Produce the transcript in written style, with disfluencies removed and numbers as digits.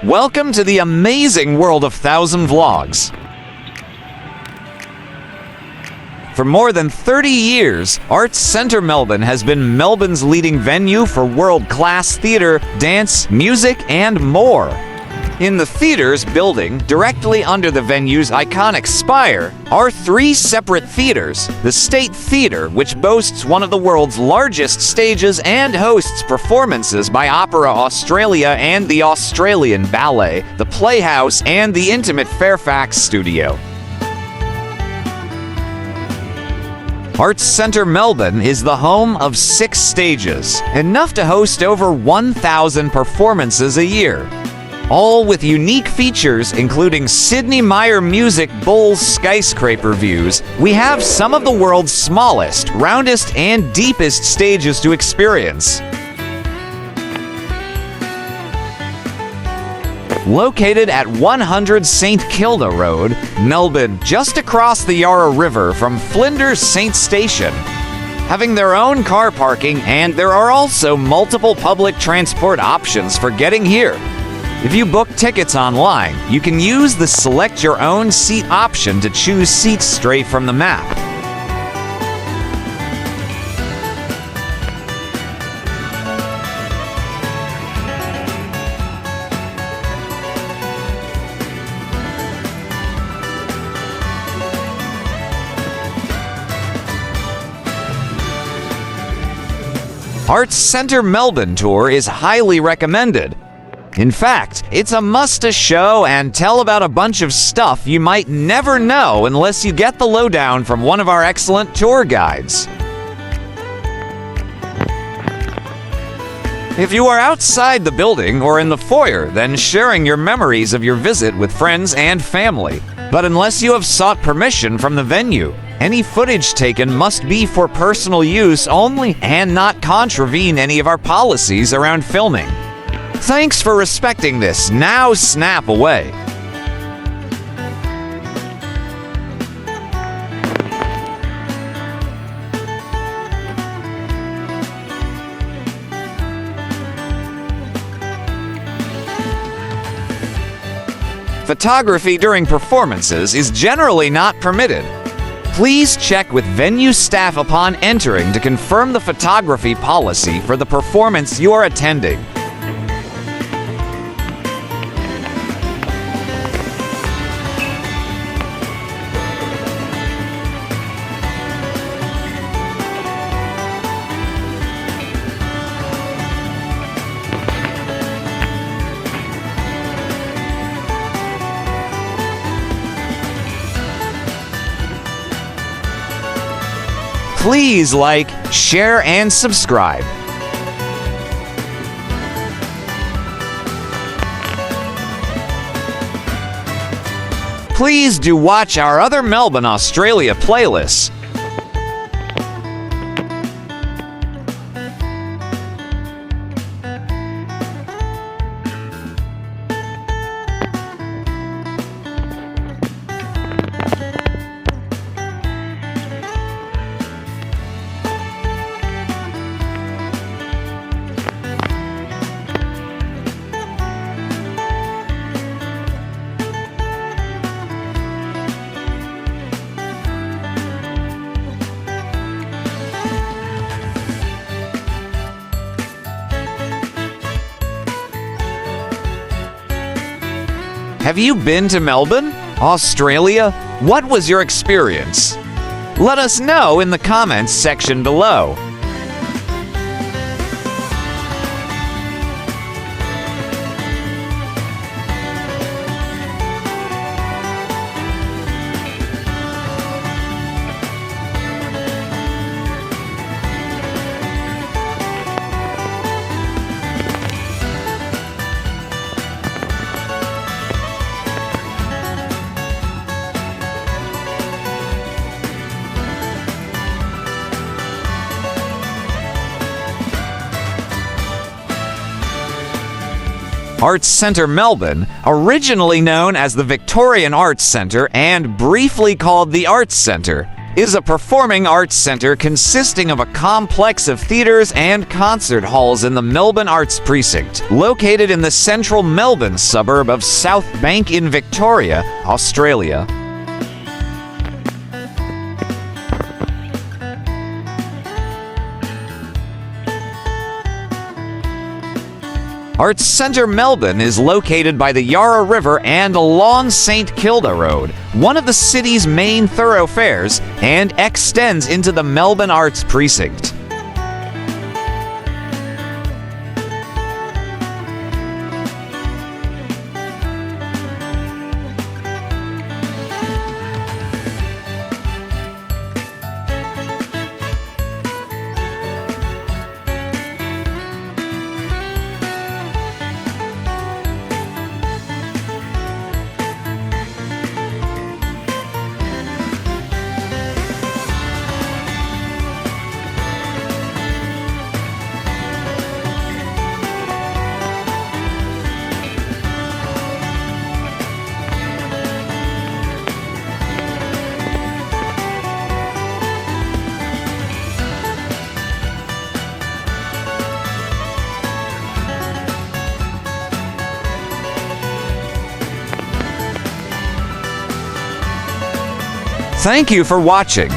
Welcome to the amazing world of 1,000 Vlogs. For more than 30 years, Arts Centre Melbourne has been Melbourne's leading venue for world-class theatre, dance, music, and more. In the theatre's building, directly under the venue's iconic spire, are 3 separate theatres. The State Theatre, which boasts one of the world's largest stages and hosts performances by Opera Australia and the Australian Ballet, the Playhouse, and the intimate Fairfax Studio. Arts Centre Melbourne is the home of 6 stages, enough to host over 1,000 performances a year. All with unique features including Sydney Meyer Music Bowl's skyscraper views. We have some of the world's smallest, roundest, and deepest stages to experience. Located at 100 St Kilda Road, Melbourne, just across the Yarra River from Flinders Saint Station. Having their own car parking, and there are also multiple public transport options for getting here. If you book tickets online, you can use the Select Your Own Seat option to choose seats straight from the map. Arts Centre Melbourne tour is highly recommended. In fact, it's a must-to-show and tell about a bunch of stuff you might never know unless you get the lowdown from one of our excellent tour guides. If you are outside the building or in the foyer, then sharing your memories of your visit with friends and family. But unless you have sought permission from the venue, any footage taken must be for personal use only and not contravene any of our policies around filming. Thanks for respecting this. Now snap away. Photography during performances is generally not permitted. Please check with venue staff upon entering to confirm the photography policy for the performance you are attending. Please like, share, and subscribe. Please do watch our other Melbourne, Australia playlists. Have you been to Melbourne, Australia? What was your experience? Let us know in the comments section below. Arts Centre Melbourne, originally known as the Victorian Arts Centre and briefly called the Arts Centre, is a performing arts center consisting of a complex of theaters and concert halls in the Melbourne Arts Precinct, located in the central Melbourne suburb of South Bank in Victoria, Australia. Arts Centre Melbourne is located by the Yarra River and along St Kilda Road, one of the city's main thoroughfares, and extends into the Melbourne Arts Precinct. Thank you for watching.